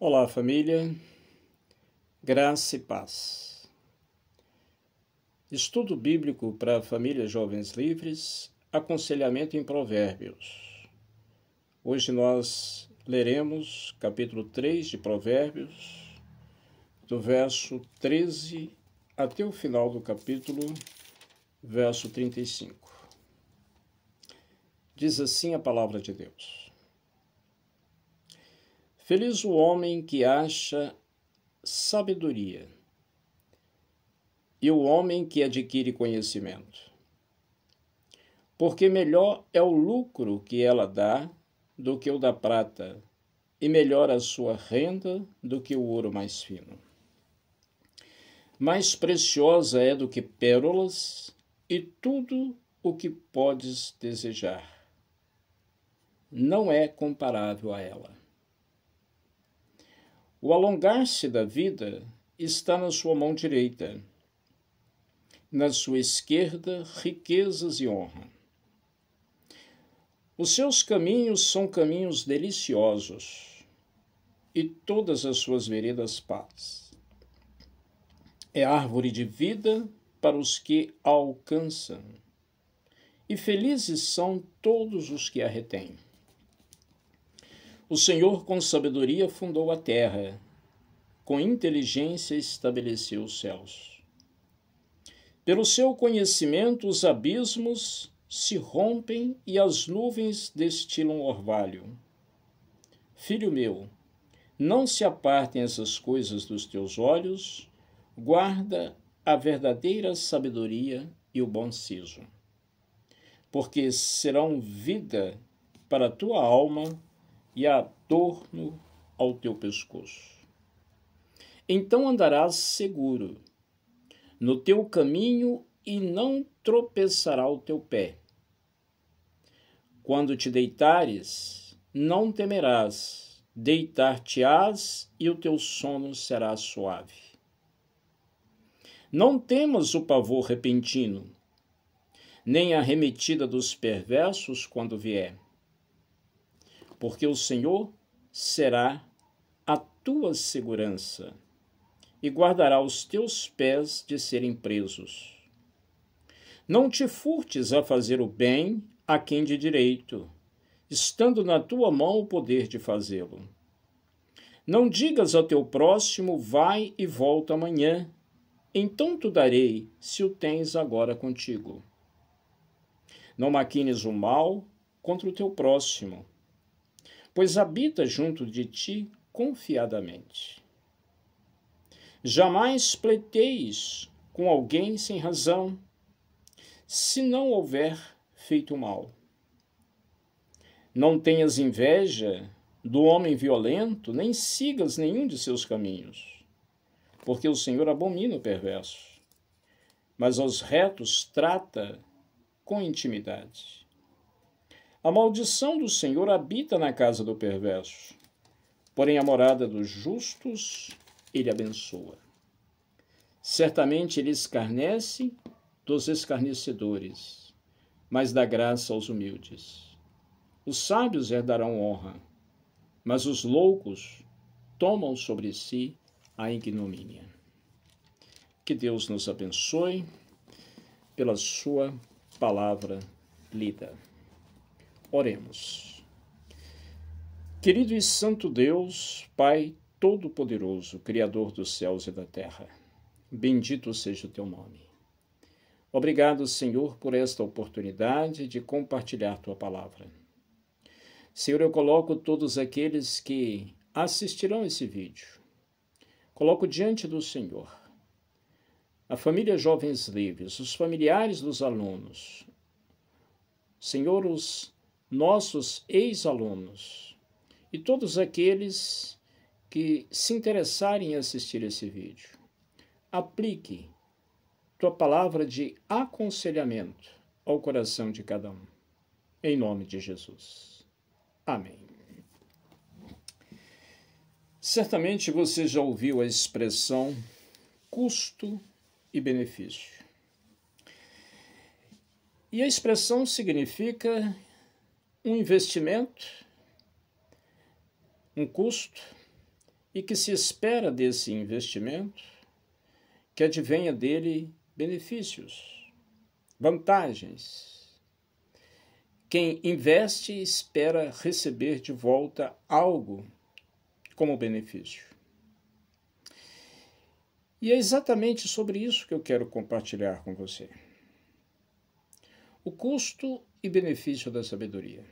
Olá, família, graça e paz. Estudo bíblico para famílias jovens livres, aconselhamento em Provérbios. Hoje nós leremos capítulo 3 de Provérbios, do verso 13 até o final do capítulo, verso 35. Diz assim a palavra de Deus: Feliz o homem que acha sabedoria e o homem que adquire conhecimento, porque melhor é o lucro que ela dá do que o da prata, e melhor a sua renda do que o ouro mais fino. Mais preciosa é do que pérolas e tudo o que podes desejar. Não é comparável a ela. O alongar-se da vida está na sua mão direita, na sua esquerda, riquezas e honra. Os seus caminhos são caminhos deliciosos, e todas as suas veredas paz. É árvore de vida para os que a alcançam, e felizes são todos os que a retêm. O Senhor com sabedoria fundou a terra, com inteligência estabeleceu os céus. Pelo seu conhecimento os abismos se rompem e as nuvens destilam orvalho. Filho meu, não se apartem essas coisas dos teus olhos, guarda a verdadeira sabedoria e o bom siso, porque serão vida para a tua alma e adorno ao teu pescoço. Então andarás seguro no teu caminho e não tropeçará o teu pé. Quando te deitares, não temerás, deitar-te-ás e o teu sono será suave. Não temas o pavor repentino, nem a arremetida dos perversos quando vier, porque o Senhor será a tua segurança e guardará os teus pés de serem presos. Não te furtes a fazer o bem a quem de direito, estando na tua mão o poder de fazê-lo. Não digas ao teu próximo, vai e volta amanhã, então te darei, se o tens agora contigo. Não maquines o mal contra o teu próximo, pois habita junto de ti confiadamente. Jamais pleiteis com alguém sem razão, se não houver feito mal. Não tenhas inveja do homem violento, nem sigas nenhum de seus caminhos, porque o Senhor abomina o perverso, mas aos retos trata com intimidade. A maldição do Senhor habita na casa do perverso, porém a morada dos justos ele abençoa. Certamente ele escarnece dos escarnecedores, mas dá graça aos humildes. Os sábios herdarão honra, mas os loucos tomam sobre si a ignomínia. Que Deus nos abençoe pela sua palavra lida. Oremos. Querido e santo Deus, Pai Todo-Poderoso, Criador dos céus e da terra, bendito seja o teu nome. Obrigado, Senhor, por esta oportunidade de compartilhar tua palavra. Senhor, eu coloco todos aqueles que assistirão esse vídeo. Coloco diante do Senhor a família Jovens Livres, os familiares dos alunos, Senhor, os nossos ex-alunos e todos aqueles que se interessarem em assistir esse vídeo. Aplique tua palavra de aconselhamento ao coração de cada um. Em nome de Jesus. Amém. Certamente você já ouviu a expressão custo e benefício. E a expressão significa um investimento, um custo e que se espera desse investimento que advenha dele benefícios, vantagens. Quem investe espera receber de volta algo como benefício. E é exatamente sobre isso que eu quero compartilhar com você. O custo e benefício da sabedoria.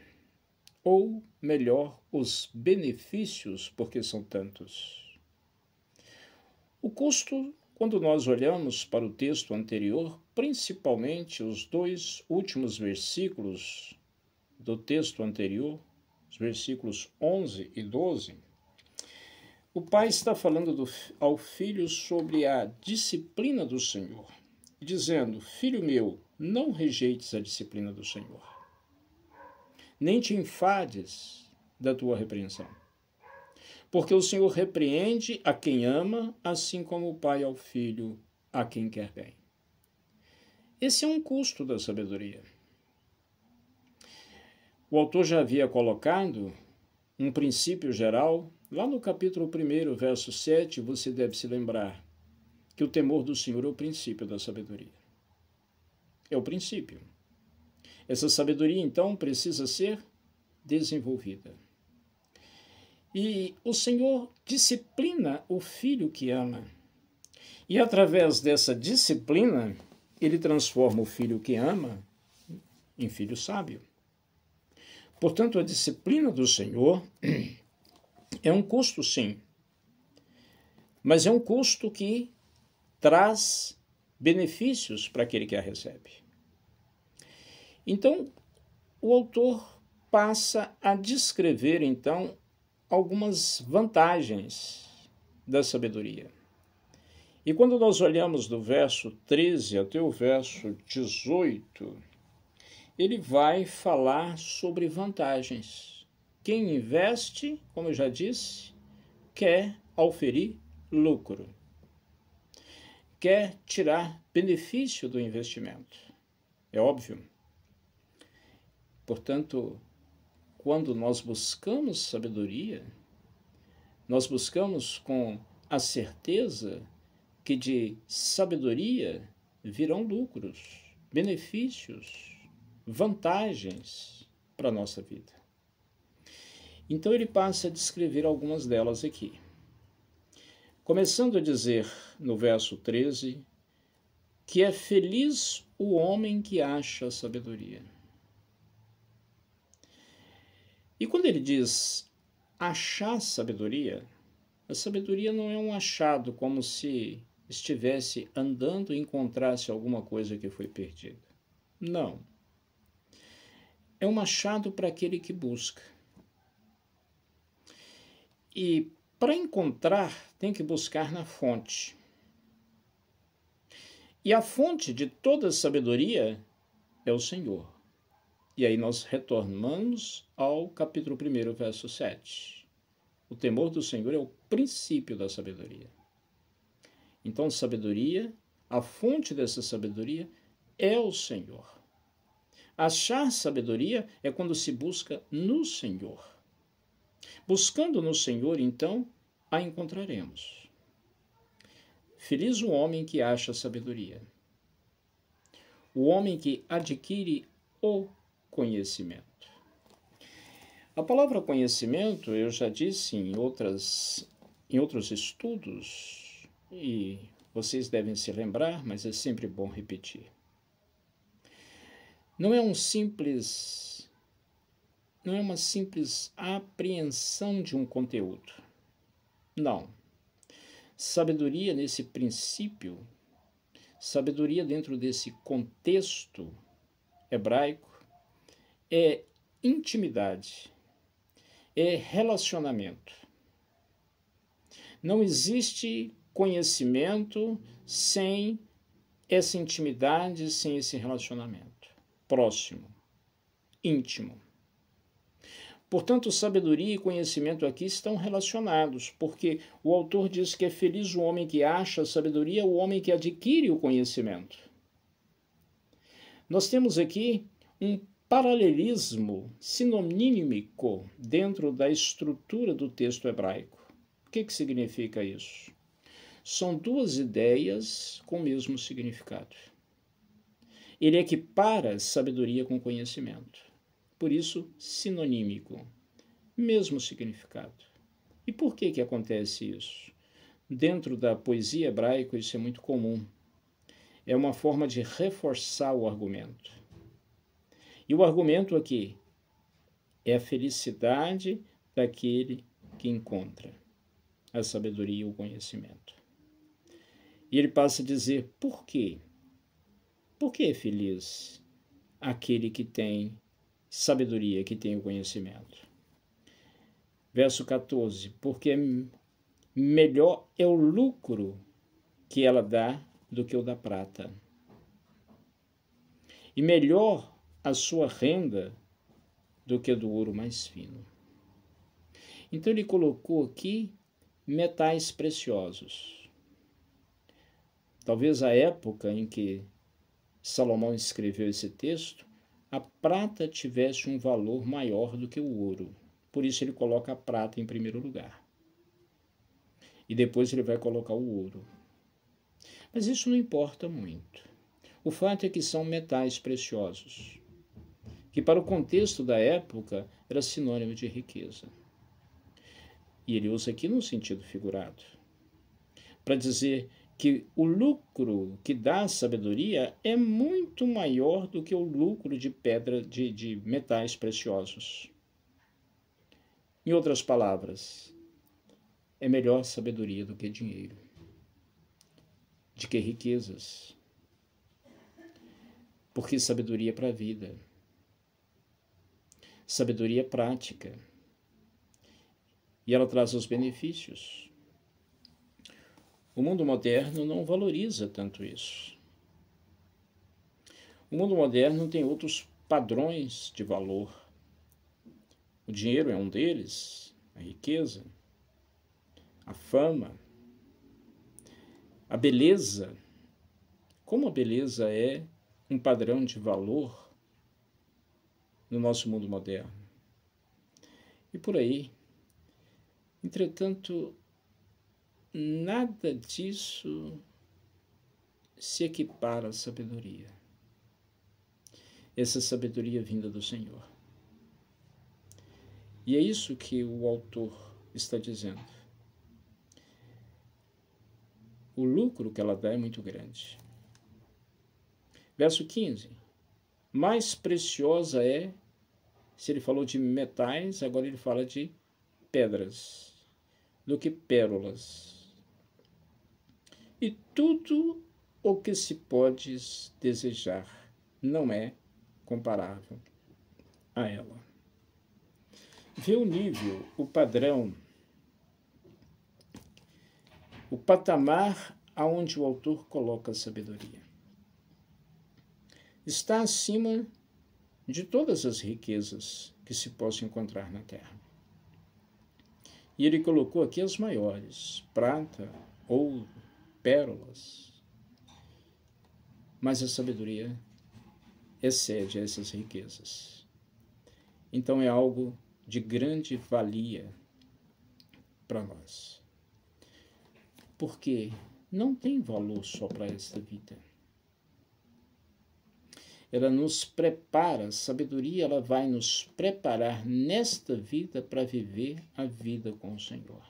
Ou, melhor, os benefícios, porque são tantos. O custo, quando nós olhamos para o texto anterior, principalmente os 2 últimos versículos do texto anterior, os versículos 11 e 12, o pai está falando ao filho sobre a disciplina do Senhor, dizendo: filho meu, não rejeites a disciplina do Senhor, nem te enfades da tua repreensão. Porque o Senhor repreende a quem ama, assim como o pai ao filho, a quem quer bem. Esse é um custo da sabedoria. O autor já havia colocado um princípio geral. Lá no capítulo 1, verso 7, você deve se lembrar que o temor do Senhor é o princípio da sabedoria. É o princípio. Essa sabedoria, então, precisa ser desenvolvida. E o Senhor disciplina o filho que ama. E através dessa disciplina, ele transforma o filho que ama em filho sábio. Portanto, a disciplina do Senhor é um custo, sim, mas é um custo que traz benefícios para aquele que a recebe. Então, o autor passa a descrever, então, algumas vantagens da sabedoria. E quando nós olhamos do verso 13 até o verso 18, ele vai falar sobre vantagens. Quem investe, como eu já disse, quer auferir lucro, quer tirar benefício do investimento. É óbvio. Portanto, quando nós buscamos sabedoria, nós buscamos com a certeza que de sabedoria virão lucros, benefícios, vantagens para a nossa vida. Então ele passa a descrever algumas delas aqui. Começando a dizer no verso 13 que é feliz o homem que acha sabedoria. E quando ele diz achar sabedoria, a sabedoria não é um achado como se estivesse andando e encontrasse alguma coisa que foi perdida. Não. É um achado para aquele que busca. E para encontrar, tem que buscar na fonte. E a fonte de toda sabedoria é o Senhor. E aí nós retornamos ao capítulo 1, verso 7. O temor do Senhor é o princípio da sabedoria. Então, sabedoria, a fonte dessa sabedoria é o Senhor. Achar sabedoria é quando se busca no Senhor. Buscando no Senhor, então, a encontraremos. Feliz o homem que acha sabedoria. O homem que adquire o conhecimento. A palavra conhecimento, eu já disse em outros estudos, e vocês devem se lembrar, mas é sempre bom repetir. Não é uma simples apreensão de um conteúdo. Não. Sabedoria nesse princípio, sabedoria dentro desse contexto hebraico, é intimidade, é relacionamento. Não existe conhecimento sem essa intimidade, sem esse relacionamento próximo, íntimo. Portanto, sabedoria e conhecimento aqui estão relacionados, porque o autor diz que é feliz o homem que acha a sabedoria, o homem que adquire o conhecimento. Nós temos aqui um paralelismo sinonímico dentro da estrutura do texto hebraico. O que significa isso? São duas ideias com o mesmo significado. Ele equipara sabedoria com conhecimento. Por isso, sinonímico, mesmo significado. E por que acontece isso? Dentro da poesia hebraica, isso é muito comum. É uma forma de reforçar o argumento. E o argumento aqui é a felicidade daquele que encontra a sabedoria e o conhecimento. E ele passa a dizer por quê? Por que é feliz aquele que tem sabedoria, que tem o conhecimento? Verso 14, porque melhor é o lucro que ela dá do que o da prata. E melhor a sua renda do que do ouro mais fino. Então ele colocou aqui metais preciosos. Talvez a época em que Salomão escreveu esse texto, a prata tivesse um valor maior do que o ouro. Por isso ele coloca a prata em primeiro lugar. E depois ele vai colocar o ouro. Mas isso não importa muito. O fato é que são metais preciosos, que para o contexto da época era sinônimo de riqueza. E ele usa aqui num sentido figurado, para dizer que o lucro que dá a sabedoria é muito maior do que o lucro de pedra, de metais preciosos. Em outras palavras, é melhor sabedoria do que dinheiro, de que riquezas, porque sabedoria é para a vida, sabedoria é prática, e ela traz os benefícios. O mundo moderno não valoriza tanto isso. O mundo moderno tem outros padrões de valor. O dinheiro é um deles, a riqueza, a fama, a beleza. Como a beleza é um padrão de valor no nosso mundo moderno. E por aí. Entretanto, nada disso se equipara à sabedoria. Essa sabedoria vinda do Senhor. E é isso que o autor está dizendo. O lucro que ela dá é muito grande. Verso 15. Mais preciosa é, se ele falou de metais, agora ele fala de pedras, do que pérolas. E tudo o que se pode desejar não é comparável a ela. Vê o nível, o padrão, o patamar aonde o autor coloca a sabedoria. Está acima de todas as riquezas que se possam encontrar na terra. E ele colocou aqui as maiores, prata, ouro, pérolas. Mas a sabedoria excede essas riquezas. Então é algo de grande valia para nós. Porque não tem valor só para esta vida. Ela nos prepara, a sabedoria ela vai nos preparar nesta vida para viver a vida com o Senhor.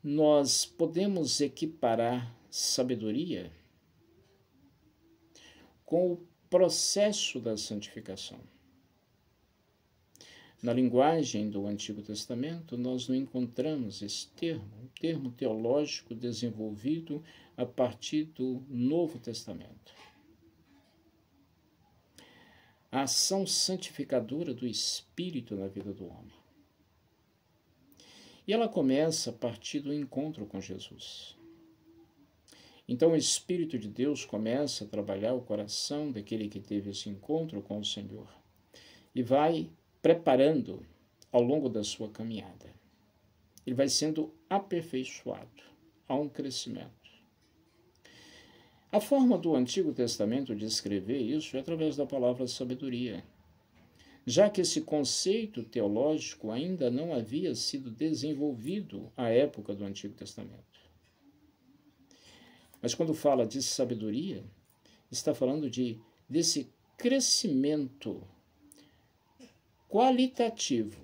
Nós podemos equiparar sabedoria com o processo da santificação. Na linguagem do Antigo Testamento, nós não encontramos esse termo, um termo teológico desenvolvido a partir do Novo Testamento. A ação santificadora do Espírito na vida do homem. E ela começa a partir do encontro com Jesus. Então o Espírito de Deus começa a trabalhar o coração daquele que teve esse encontro com o Senhor e vai preparando ao longo da sua caminhada. Ele vai sendo aperfeiçoado, há um crescimento. A forma do Antigo Testamento de escrever isso é através da palavra sabedoria. já que esse conceito teológico ainda não havia sido desenvolvido à época do Antigo Testamento. Mas quando fala de sabedoria, está falando desse crescimento qualitativo.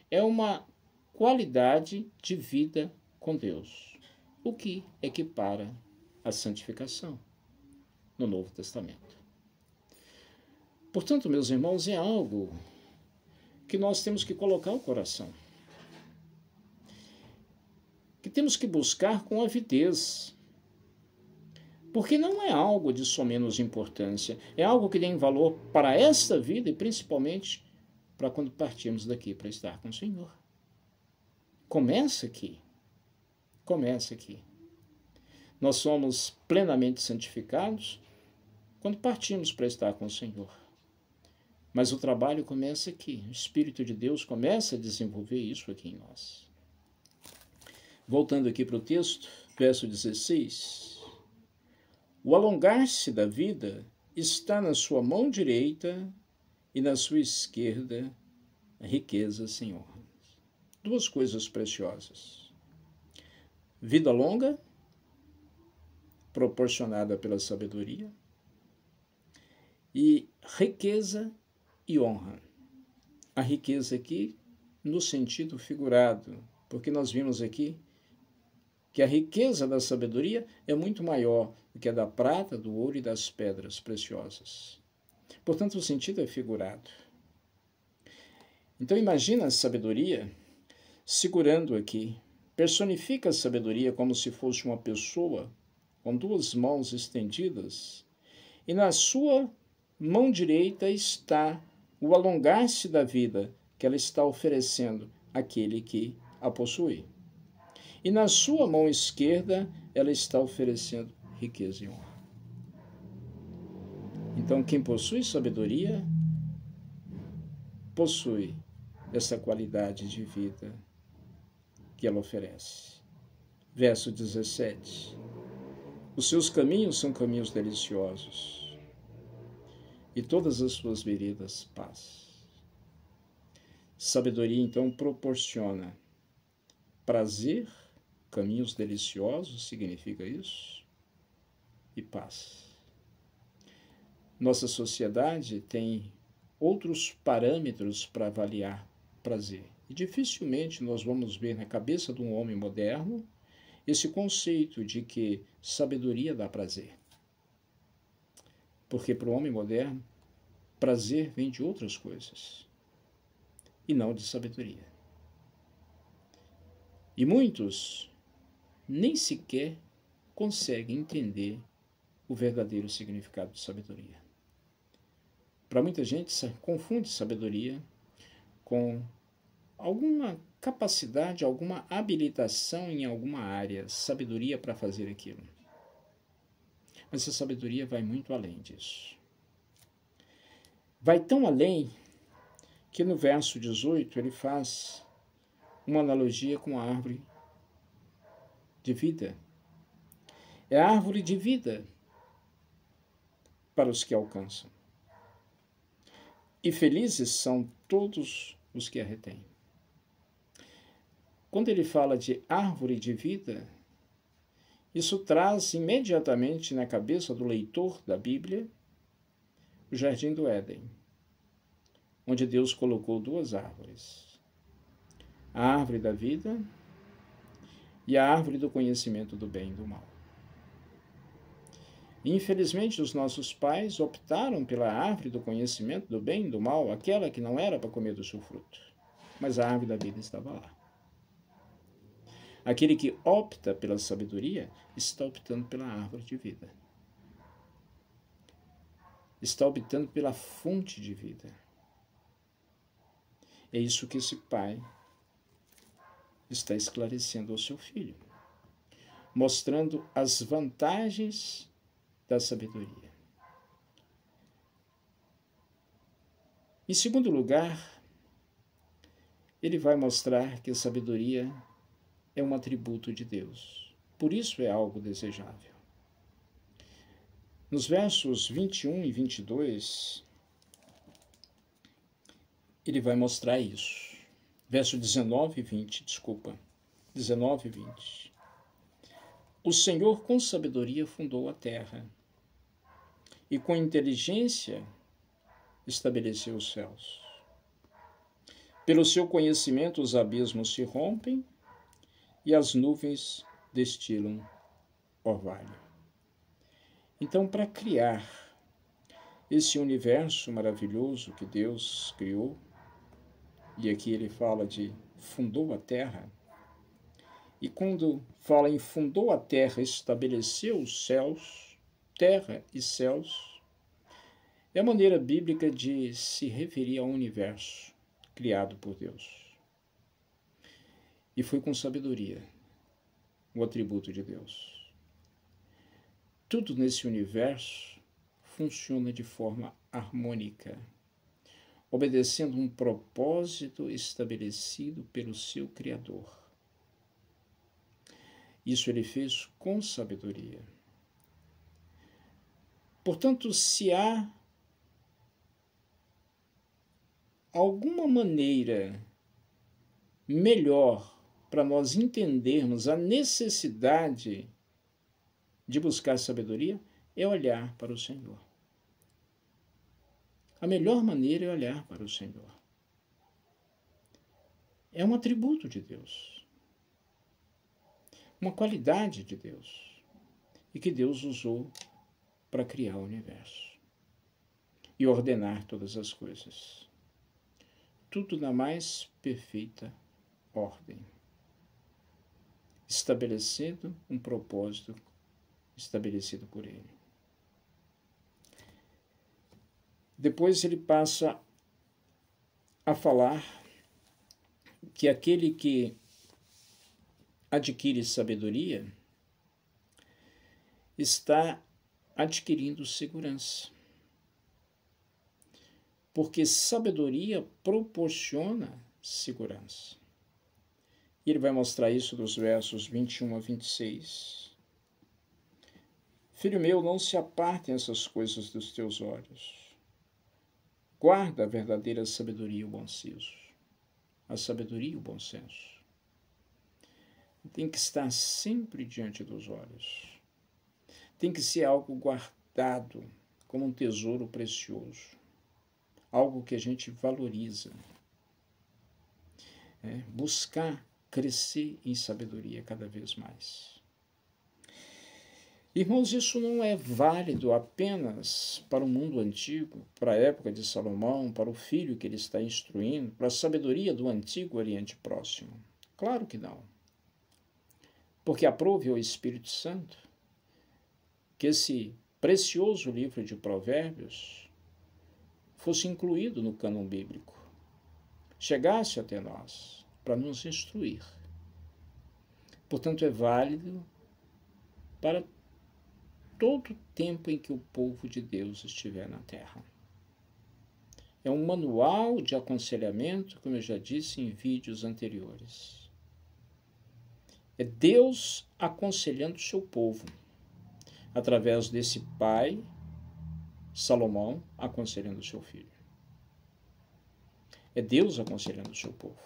É uma qualidade de vida com Deus, o que equipara a santificação no Novo Testamento. Portanto, meus irmãos, é algo que nós temos que colocar o coração, que temos que buscar com avidez, porque não é algo de só menos importância, é algo que tem valor para esta vida e principalmente para quando partirmos daqui para estar com o Senhor. Começa aqui. Começa aqui. Nós somos plenamente santificados quando partimos para estar com o Senhor. Mas o trabalho começa aqui. O Espírito de Deus começa a desenvolver isso aqui em nós. Voltando aqui para o texto, verso 16. O alongar-se da vida está na sua mão direita e na sua esquerda a riqueza sem honra. Duas coisas preciosas. Vida longa, proporcionada pela sabedoria, e riqueza e honra. A riqueza aqui no sentido figurado, porque nós vimos aqui que a riqueza da sabedoria é muito maior do que a da prata, do ouro e das pedras preciosas. Portanto, o sentido é figurado. Então, imagina a sabedoria segurando aqui. Personifica a sabedoria como se fosse uma pessoa com duas mãos estendidas, e na sua mão direita está o alongar-se da vida que ela está oferecendo àquele que a possui. E na sua mão esquerda ela está oferecendo riqueza e honra. Então, quem possui sabedoria, possui essa qualidade de vida que ela oferece. Verso 17. Os seus caminhos são caminhos deliciosos, e todas as suas veredas paz. Sabedoria, então, proporciona prazer, caminhos deliciosos, significa isso, e paz. Nossa sociedade tem outros parâmetros para avaliar prazer. E dificilmente nós vamos ver na cabeça de um homem moderno esse conceito de que sabedoria dá prazer. Porque para o homem moderno, prazer vem de outras coisas, e não de sabedoria. E muitos nem sequer conseguem entender o verdadeiro significado de sabedoria. Para muita gente, confunde sabedoria com alguma capacidade, alguma habilitação em alguma área, sabedoria para fazer aquilo. Mas a sabedoria vai muito além disso. Vai tão além que no verso 18 ele faz uma analogia com a árvore de vida. É a árvore de vida para os que alcançam. E felizes são todos os que a retêm. Quando ele fala de árvore de vida, isso traz imediatamente na cabeça do leitor da Bíblia o Jardim do Éden, onde Deus colocou duas árvores: a árvore da vida e a árvore do conhecimento do bem e do mal. E, infelizmente, os nossos pais optaram pela árvore do conhecimento do bem e do mal, aquela que não era para comer do seu fruto, mas a árvore da vida estava lá. Aquele que opta pela sabedoria está optando pela árvore de vida. Está optando pela fonte de vida. É isso que esse pai está esclarecendo ao seu filho, mostrando as vantagens da sabedoria. Em segundo lugar, ele vai mostrar que a sabedoria é um atributo de Deus. Por isso é algo desejável. Nos versos 21 e 22, ele vai mostrar isso. Verso 19 e 20, desculpa. 19 e 20. O Senhor com sabedoria fundou a terra, e com inteligência estabeleceu os céus. Pelo seu conhecimento os abismos se rompem e as nuvens destilam orvalho. Então, para criar esse universo maravilhoso que Deus criou, e aqui ele fala de fundou a terra, e quando fala em fundou a terra, estabeleceu os céus, terra e céus, é a maneira bíblica de se referir ao universo criado por Deus. E foi com sabedoria, o atributo de Deus. Tudo nesse universo funciona de forma harmônica, obedecendo um propósito estabelecido pelo seu Criador. Isso ele fez com sabedoria. Portanto, se há alguma maneira melhor para nós entendermos a necessidade de buscar sabedoria, é olhar para o Senhor. A melhor maneira é olhar para o Senhor. É um atributo de Deus, uma qualidade de Deus, e que Deus usou para criar o universo e ordenar todas as coisas. Tudo na mais perfeita ordem, estabelecendo um propósito estabelecido por Ele. Depois ele passa a falar que aquele que adquire sabedoria está adquirindo segurança. Porque sabedoria proporciona segurança. E ele vai mostrar isso dos versos 21 a 26. Filho meu, não se apartem essas coisas dos teus olhos. Guarda a verdadeira sabedoria e o bom senso. A sabedoria e o bom senso tem que estar sempre diante dos olhos. Tem que ser algo guardado como um tesouro precioso. Algo que a gente valoriza. Buscar crescer em sabedoria cada vez mais. Irmãos, isso não é válido apenas para o mundo antigo, para a época de Salomão, para o filho que ele está instruindo, para a sabedoria do antigo Oriente Próximo. Claro que não. Porque aprove ao Espírito Santo que esse precioso livro de Provérbios fosse incluído no cânon bíblico, chegasse até nós para nos instruir. Portanto, é válido para todo o tempo em que o povo de Deus estiver na terra. É um manual de aconselhamento, como eu já disse em vídeos anteriores. É Deus aconselhando o seu povo, através desse pai, Salomão, aconselhando o seu filho. É Deus aconselhando o seu povo.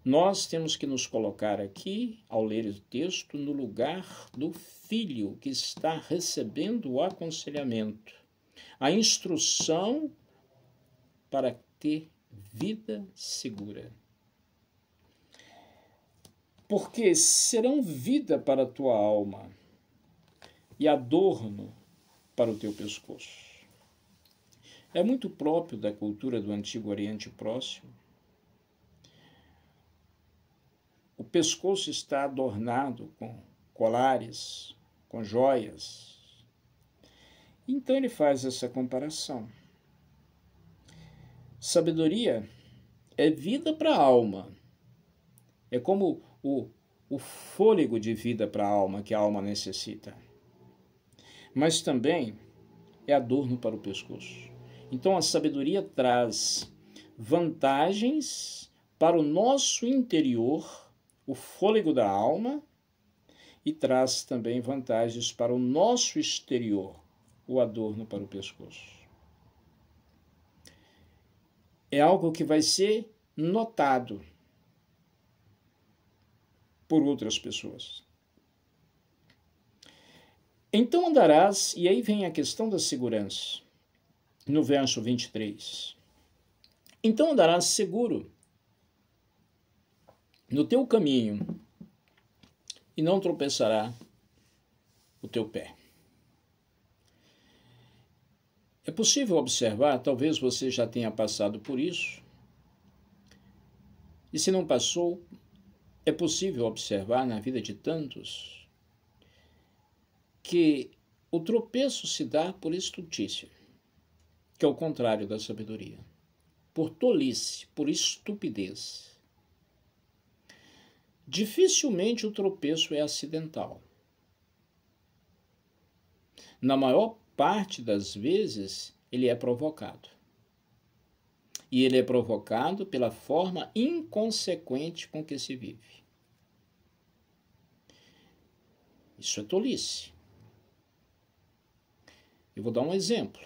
Nós temos que nos colocar aqui, ao ler o texto, no lugar do filho que está recebendo o aconselhamento, a instrução para ter vida segura. Porque serão vida para a tua alma e adorno para o teu pescoço. É muito próprio da cultura do Antigo Oriente Próximo. O pescoço está adornado com colares, com joias. Então ele faz essa comparação. Sabedoria é vida para a alma. É como o fôlego de vida para a alma que a alma necessita. Mas também é adorno para o pescoço. Então a sabedoria traz vantagens para o nosso interior, o fôlego da alma, e traz também vantagens para o nosso exterior, o adorno para o pescoço. é algo que vai ser notado por outras pessoas. Então andarás, e aí vem a questão da segurança, no verso 23. Então andarás seguro no teu caminho e não tropeçará o teu pé. É possível observar, talvez você já tenha passado por isso, e se não passou, é possível observar na vida de tantos que o tropeço se dá por estultícia, que é o contrário da sabedoria, por tolice, por estupidez. Dificilmente o tropeço é acidental. Na maior parte das vezes, ele é provocado. E ele é provocado pela forma inconsequente com que se vive. Isso é tolice. Eu vou dar um exemplo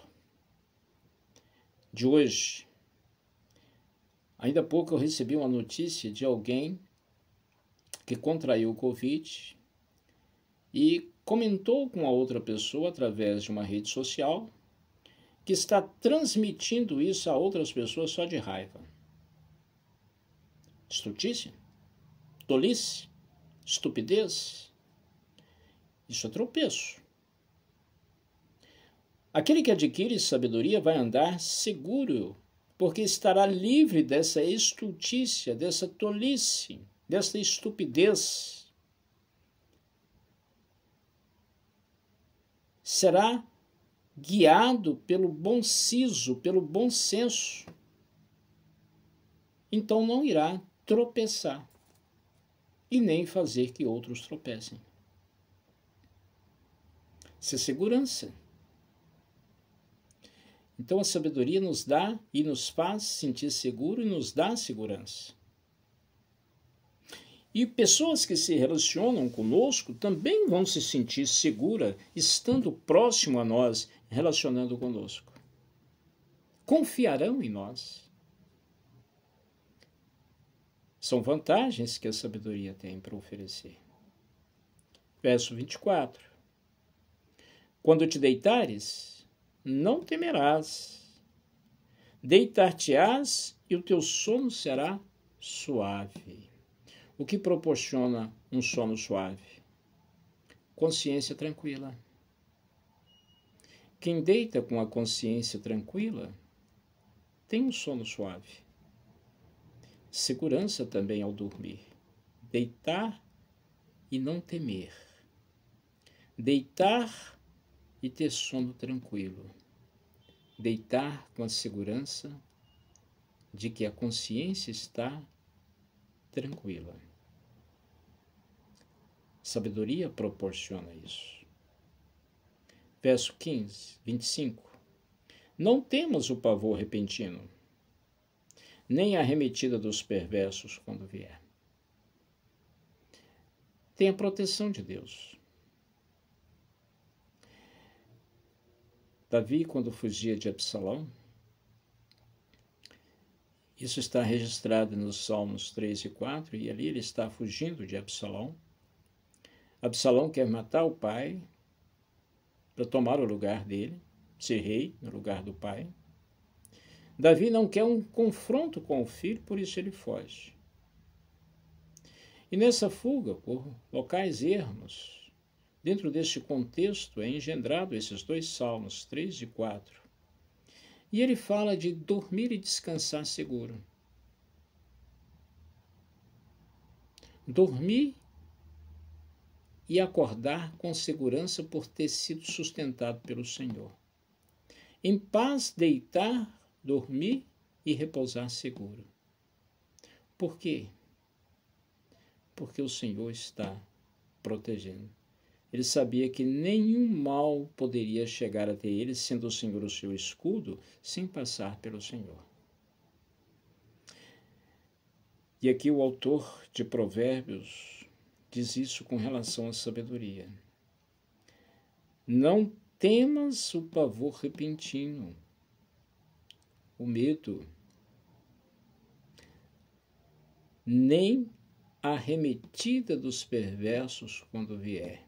de hoje. Ainda há pouco eu recebi uma notícia de alguém que contraiu o Covid e comentou com a outra pessoa através de uma rede social que está transmitindo isso a outras pessoas só de raiva. Estultícia? Tolice? Estupidez? Isso é tropeço. Aquele que adquire sabedoria vai andar seguro, porque estará livre dessa estultícia, dessa tolice, dessa estupidez. Será guiado pelo bom siso, pelo bom senso. Então não irá tropeçar e nem fazer que outros tropecem. Isso é segurança. Então a sabedoria nos dá e nos faz sentir seguro e nos dá segurança. E pessoas que se relacionam conosco também vão se sentir seguras estando próximo a nós, relacionando conosco. Confiarão em nós. São vantagens que a sabedoria tem para oferecer. Verso 24. Quando te deitares, não temerás. Deitar-te-ás e o teu sono será suave. O que proporciona um sono suave? Consciência tranquila. Quem deita com a consciência tranquila tem um sono suave. Segurança também ao dormir. Deitar e não temer. Deitar e ter sono tranquilo. Deitar com a segurança de que a consciência está tranquila. Sabedoria proporciona isso. Verso 25. Não temas o pavor repentino, nem a arremetida dos perversos quando vier. Tem a proteção de Deus. Davi, quando fugia de Absalão, isso está registrado nos Salmos 3 e 4, e ali ele está fugindo de Absalão. Absalão quer matar o pai para tomar o lugar dele, ser rei no lugar do pai. Davi não quer um confronto com o filho, por isso ele foge. E nessa fuga por locais ermos, dentro deste contexto é engendrado esses dois salmos, 3 e 4. E ele fala de dormir e descansar seguro. Dormir e acordar com segurança por ter sido sustentado pelo Senhor. Em paz deitar, dormir e repousar seguro. Por quê? Porque o Senhor está protegendo. Ele sabia que nenhum mal poderia chegar até ele, sendo o Senhor o seu escudo, sem passar pelo Senhor. E aqui o autor de Provérbios diz isso com relação à sabedoria. Não temas o pavor repentino, o medo, nem arremetida dos perversos quando vier.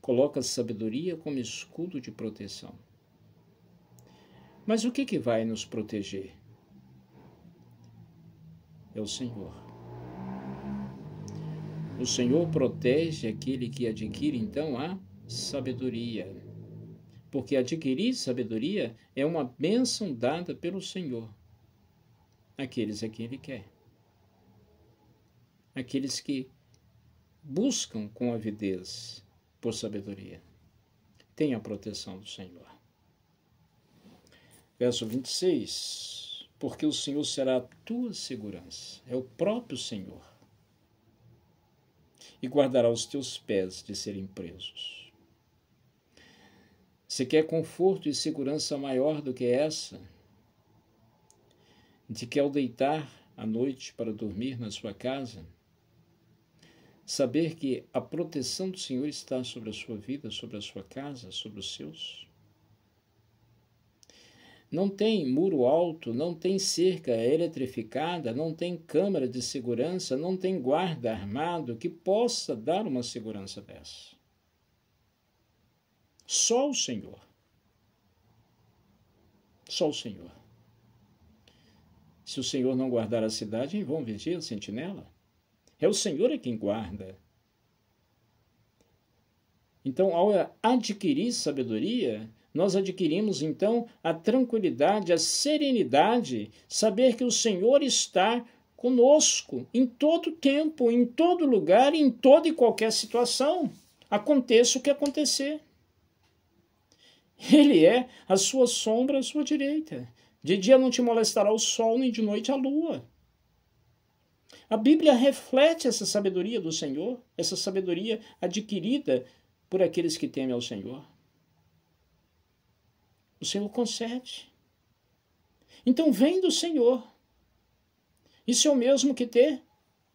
Coloca a sabedoria como escudo de proteção. Mas o que vai nos proteger? É o Senhor. O Senhor protege aquele que adquire, então, a sabedoria. Porque adquirir sabedoria é uma bênção dada pelo Senhor àqueles a quem Ele quer. Aqueles que buscam com avidez por sabedoria. Tem a proteção do Senhor. Verso 26. Porque o Senhor será a tua segurança. É o próprio Senhor. E guardará os teus pés de serem presos. Se quer conforto e segurança maior do que essa, de que ao deitar à noite para dormir na sua casa, saber que a proteção do Senhor está sobre a sua vida, sobre a sua casa, sobre os seus. Não tem muro alto, não tem cerca eletrificada, não tem câmara de segurança, não tem guarda armado que possa dar uma segurança dessa. Só o Senhor. Só o Senhor. Se o Senhor não guardar a cidade, em vão vigia a sentinela. É o Senhor quem guarda. Então, ao adquirir sabedoria, nós adquirimos, então, a tranquilidade, a serenidade, saber que o Senhor está conosco em todo tempo, em todo lugar, em toda e qualquer situação. Aconteça o que acontecer. Ele é a sua sombra à sua direita. De dia não te molestará o sol, nem de noite a lua. A Bíblia reflete essa sabedoria do Senhor, essa sabedoria adquirida por aqueles que temem ao Senhor. O Senhor concede. Então vem do Senhor. Isso é o mesmo que ter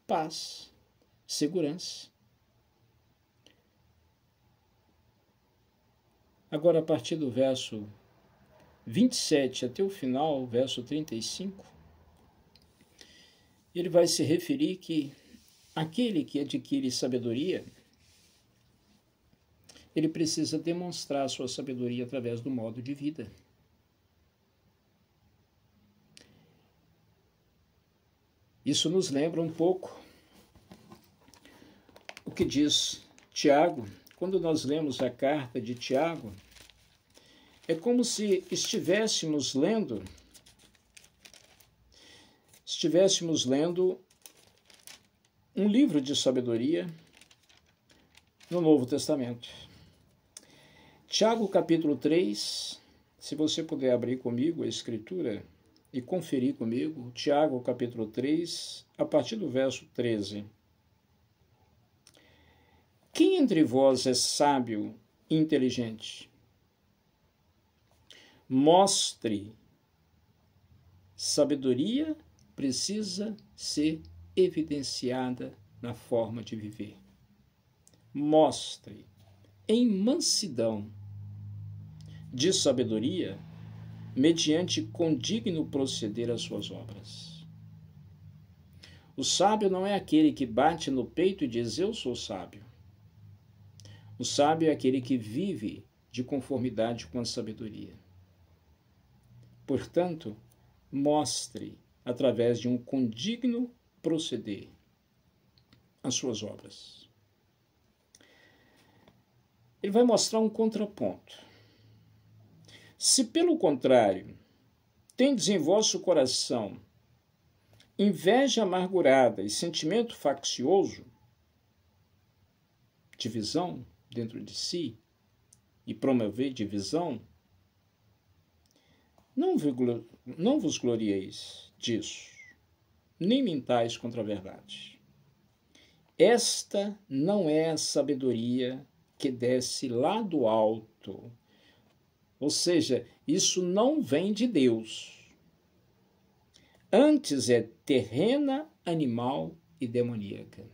paz, segurança. Agora, a partir do verso 27 até o final, verso 35, ele vai se referir que aquele que adquire sabedoria, ele precisa demonstrar a sua sabedoria através do modo de vida. Isso nos lembra um pouco o que diz Tiago. Quando nós lemos a carta de Tiago, é como se estivéssemos lendo um livro de sabedoria no Novo Testamento. Tiago capítulo 3, se você puder abrir comigo a escritura e conferir comigo, Tiago capítulo 3, a partir do verso 13. Quem entre vós é sábio e inteligente? Mostre. Sabedoria precisa ser evidenciada na forma de viver. Mostre em mansidão de sabedoria, mediante condigno proceder às suas obras. O sábio não é aquele que bate no peito e diz, eu sou sábio. O sábio é aquele que vive de conformidade com a sabedoria. Portanto, mostre, através de um condigno proceder, as suas obras. Ele vai mostrar um contraponto. Se, pelo contrário, tendes em vosso coração inveja amargurada e sentimento faccioso, divisão dentro de si, e promover divisão, não vos glorieis disso, nem mintais contra a verdade. Esta não é a sabedoria que desce lá do alto. Ou seja, isso não vem de Deus. Antes é terrena, animal e demoníaca.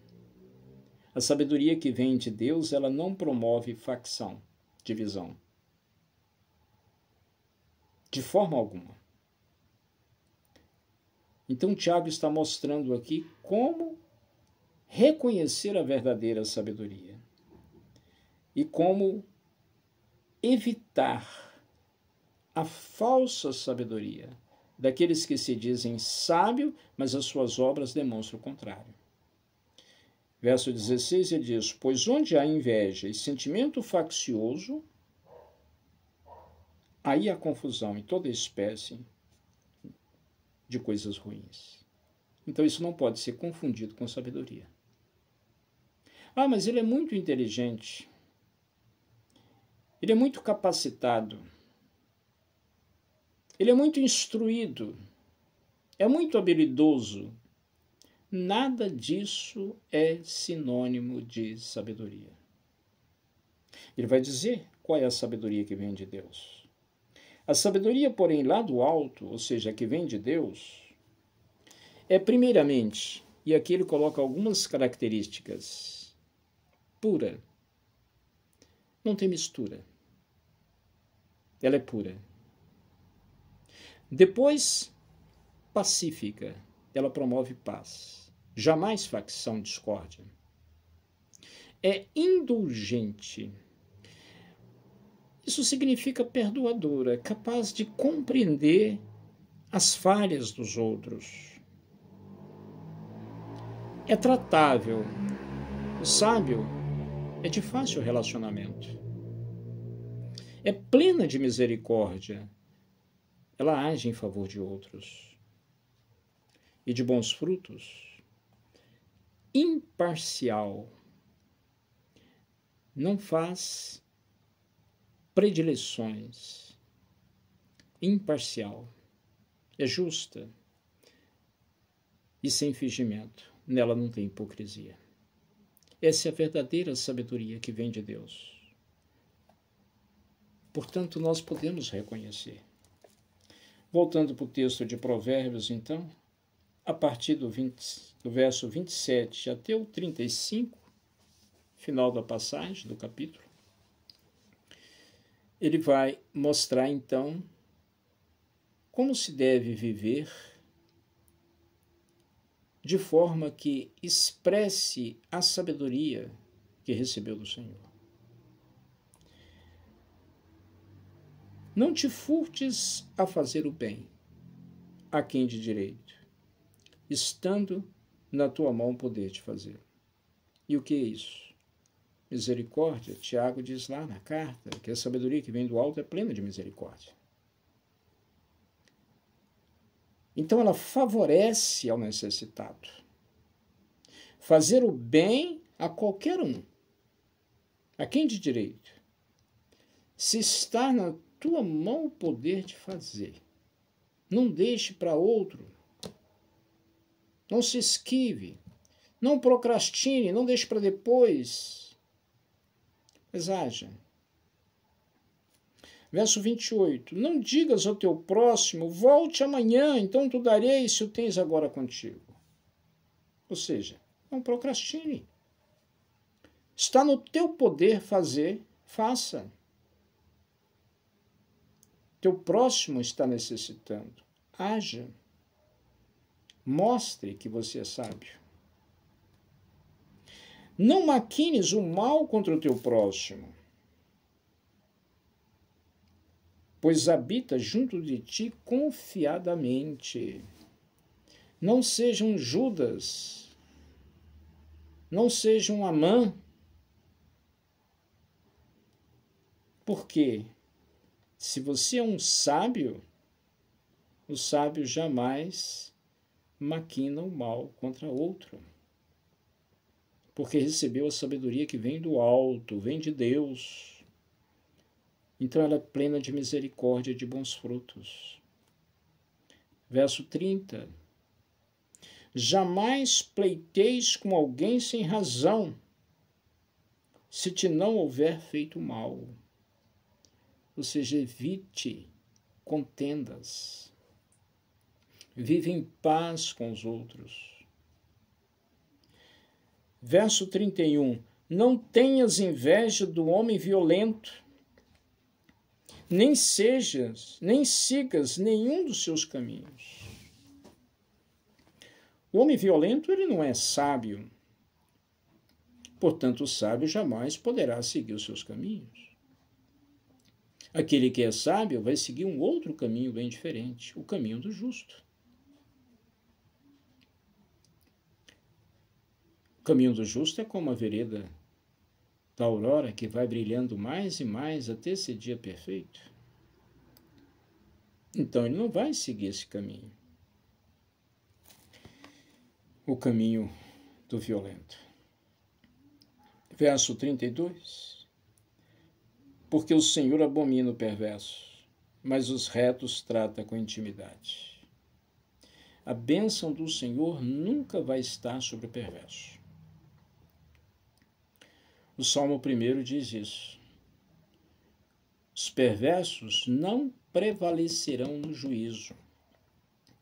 A sabedoria que vem de Deus, ela não promove facção, divisão. De forma alguma. Então, Tiago está mostrando aqui como reconhecer a verdadeira sabedoria e como evitar a falsa sabedoria daqueles que se dizem sábios, mas as suas obras demonstram o contrário. Verso 16 ele diz: pois onde há inveja e sentimento faccioso, aí há confusão em toda espécie de coisas ruins. Então isso não pode ser confundido com sabedoria. Ah, mas ele é muito inteligente. Ele é muito capacitado. Ele é muito instruído. É muito habilidoso. Nada disso é sinônimo de sabedoria. Ele vai dizer qual é a sabedoria que vem de Deus. A sabedoria, porém, lá do alto, ou seja, que vem de Deus, é primeiramente, e aqui ele coloca algumas características, pura. Não tem mistura. Ela é pura. Depois, pacífica. Ela promove paz. Jamais facção, discórdia. É indulgente. Isso significa perdoadora, capaz de compreender as falhas dos outros. É tratável. O sábio é de fácil relacionamento. É plena de misericórdia. Ela age em favor de outros. E de bons frutos. Imparcial. Não faz predileções. Imparcial. É justa. E sem fingimento. Nela não tem hipocrisia. Essa é a verdadeira sabedoria que vem de Deus. Portanto, nós podemos reconhecer. Voltando para o texto de Provérbios, então, a partir do verso 27 até o 35, final da passagem, do capítulo, ele vai mostrar, então, como se deve viver de forma que expresse a sabedoria que recebeu do Senhor. Não te furtes a fazer o bem a quem de direito, estando na tua mão poder de fazer. E o que é isso? Misericórdia. Tiago diz lá na carta que a sabedoria que vem do alto é plena de misericórdia. Então ela favorece ao necessitado. Fazer o bem a qualquer um, a quem de direito. Se está na tua mão o poder de fazer, não deixe para outro. Não se esquive. Não procrastine, não deixe para depois. Mas haja. Verso 28. Não digas ao teu próximo, volte amanhã, então tu darei se o tens agora contigo. Ou seja, não procrastine. Está no teu poder fazer, faça. Teu próximo está necessitando. Haja. Mostre que você é sábio. Não maquines o mal contra o teu próximo, pois habita junto de ti confiadamente. Não seja um Judas, não seja um Amã. Porque se você é um sábio, o sábio jamais maquina o mal contra outro. Porque recebeu a sabedoria que vem do alto, vem de Deus. Então ela é plena de misericórdia e de bons frutos. Verso 30. Jamais pleiteis com alguém sem razão, se te não houver feito mal. Ou seja, evite contendas. Vive em paz com os outros. Verso 31. Não tenhas inveja do homem violento, nem sigas nenhum dos seus caminhos. O homem violento, ele não é sábio. Portanto, o sábio jamais poderá seguir os seus caminhos. Aquele que é sábio vai seguir um outro caminho bem diferente, o caminho do justo. O caminho do justo é como a vereda da aurora que vai brilhando mais e mais até esse dia perfeito. Então ele não vai seguir esse caminho, o caminho do violento. Verso 32. Porque o Senhor abomina o perverso, mas os retos trata com intimidade. A bênção do Senhor nunca vai estar sobre o perverso. O Salmo 1 diz isso. Os perversos não prevalecerão no juízo,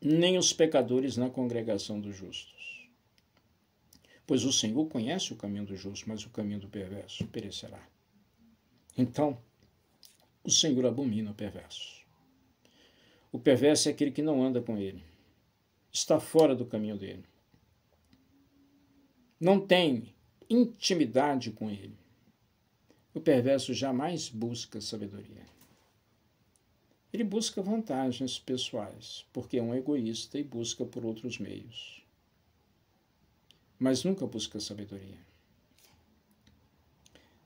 nem os pecadores na congregação dos justos. Pois o Senhor conhece o caminho do justo, mas o caminho do perverso perecerá. Então, o Senhor abomina o perverso. O perverso é aquele que não anda com ele, está fora do caminho dele, não tem intimidade com ele. O perverso jamais busca sabedoria. Ele busca vantagens pessoais, porque é um egoísta e busca por outros meios. Mas nunca busca sabedoria.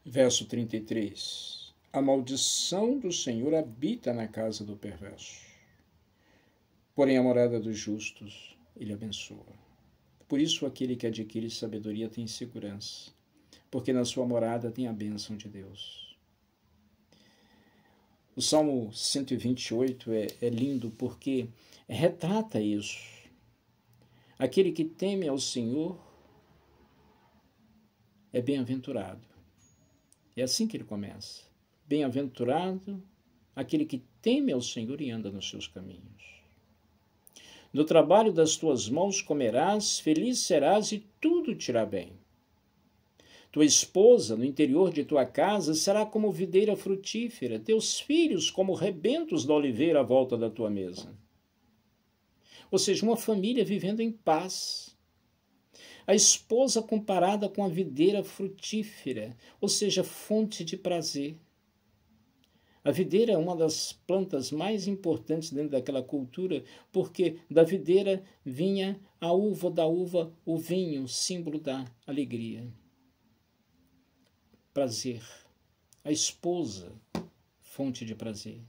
Verso 33. A maldição do Senhor habita na casa do perverso, porém a morada dos justos ele abençoa. Por isso aquele que adquire sabedoria tem segurança, porque na sua morada tem a bênção de Deus. O Salmo 128 é lindo porque retrata isso. Aquele que teme ao Senhor é bem-aventurado. É assim que ele começa. Bem-aventurado aquele que teme ao Senhor e anda nos seus caminhos. No trabalho das tuas mãos comerás, feliz serás e tudo te irá bem. Tua esposa, no interior de tua casa, será como videira frutífera, teus filhos como rebentos da oliveira à volta da tua mesa. Ou seja, uma família vivendo em paz. A esposa comparada com a videira frutífera, ou seja, fonte de prazer. A videira é uma das plantas mais importantes dentro daquela cultura, porque da videira vinha a uva, da uva o vinho, símbolo da alegria. Prazer. A esposa, fonte de prazer.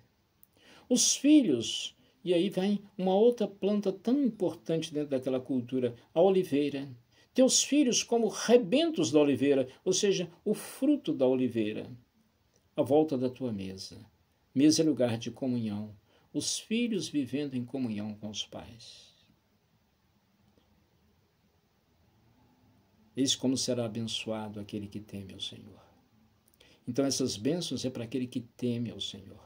Os filhos, e aí vem uma outra planta tão importante dentro daquela cultura, a oliveira. Teus filhos como rebentos da oliveira, ou seja, o fruto da oliveira, à volta da tua mesa. Mesa é lugar de comunhão, os filhos vivendo em comunhão com os pais. Eis como será abençoado aquele que teme ao Senhor. Então essas bênçãos é para aquele que teme ao Senhor.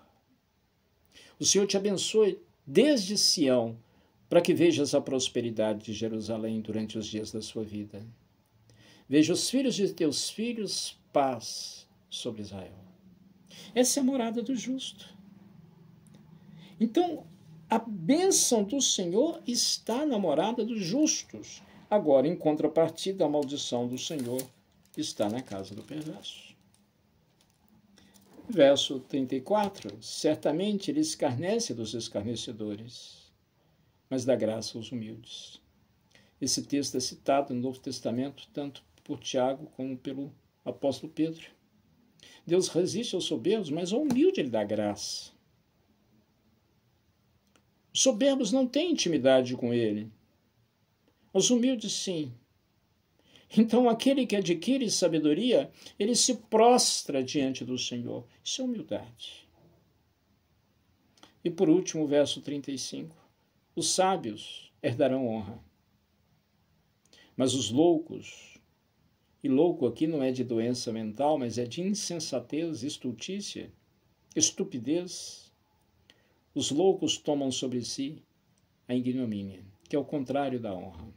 O Senhor te abençoe desde Sião, para que vejas a prosperidade de Jerusalém durante os dias da sua vida. Veja os filhos de teus filhos, paz sobre Israel. Essa é a morada do justo. Então, a bênção do Senhor está na morada dos justos. Agora, em contrapartida, a maldição do Senhor está na casa do perverso. Verso 34. Certamente ele escarnece dos escarnecedores, mas dá graça aos humildes. Esse texto é citado no Novo Testamento, tanto por Tiago como pelo apóstolo Pedro. Deus resiste aos soberbos, mas ao humilde ele dá graça. Os soberbos não têm intimidade com ele. Os humildes, sim. Então, aquele que adquire sabedoria, ele se prostra diante do Senhor. Isso é humildade. E por último, verso 35. Os sábios herdarão honra, mas os loucos, e louco aqui não é de doença mental, mas é de insensatez, estultícia, estupidez. Os loucos tomam sobre si a ignomínia, que é o contrário da honra.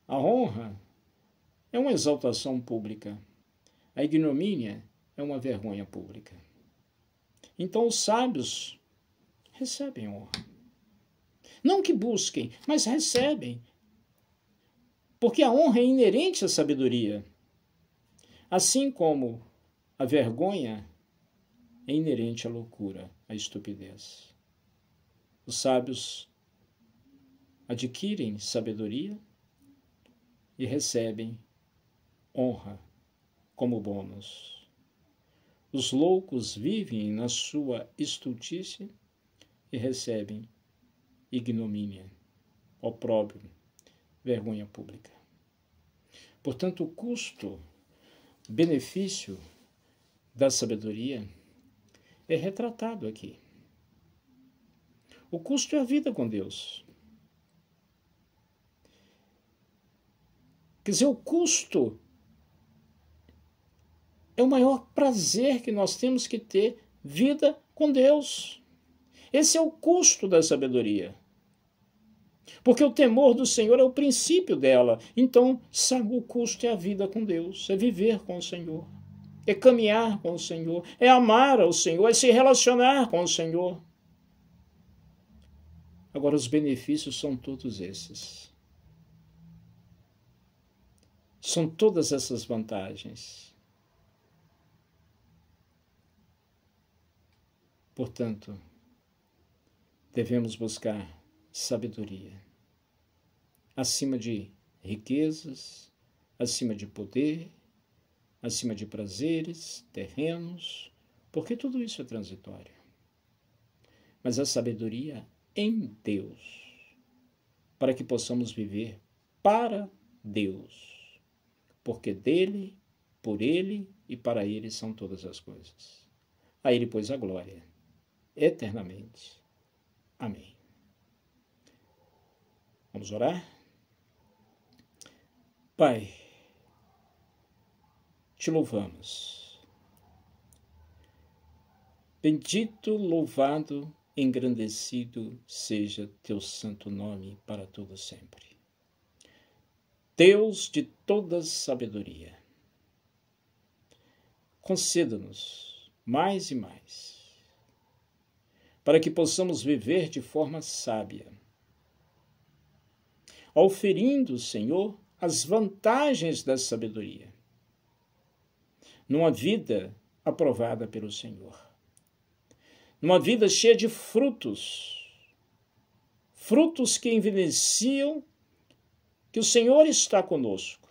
A honra é uma exaltação pública. A ignomínia é uma vergonha pública. Então os sábios recebem honra. Não que busquem, mas recebem. Porque a honra é inerente à sabedoria, assim como a vergonha é inerente à loucura, à estupidez. Os sábios adquirem sabedoria e recebem honra como bônus. Os loucos vivem na sua estultícia e recebem ignomínia, opróbrio, vergonha pública. Portanto, o custo-benefício da sabedoria é retratado aqui. O custo é a vida com Deus. Quer dizer, o custo é o maior prazer que nós temos que ter, vida com Deus. Esse é o custo da sabedoria. Porque o temor do Senhor é o princípio dela. Então, o custo é a vida com Deus, é viver com o Senhor, é caminhar com o Senhor, é amar ao Senhor, é se relacionar com o Senhor. Agora, os benefícios são todos esses. São todas essas vantagens. Portanto, devemos buscar sabedoria acima de riquezas, acima de poder, acima de prazeres terrenos, porque tudo isso é transitório. Mas a sabedoria em Deus, para que possamos viver para Deus, porque dele, por ele e para ele são todas as coisas. A ele, pois, a glória, eternamente. Amém. Vamos orar? Pai, te louvamos. Bendito, louvado, engrandecido seja teu santo nome para todo sempre. Deus de toda sabedoria, conceda-nos mais e mais, para que possamos viver de forma sábia, oferindo, Senhor, as vantagens da sabedoria, numa vida aprovada pelo Senhor, numa vida cheia de frutos, frutos que evidenciam que o Senhor está conosco.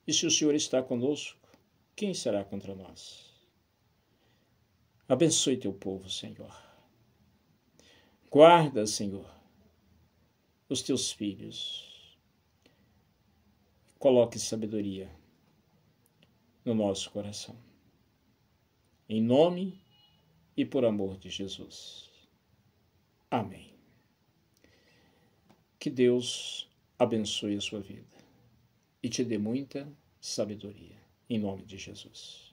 E se o Senhor está conosco, quem será contra nós? Abençoe teu povo, Senhor. Guarda, Senhor, os teus filhos. Coloque sabedoria no nosso coração. Em nome e por amor de Jesus. Amém. Que Deus abençoe a sua vida e te dê muita sabedoria. Em nome de Jesus.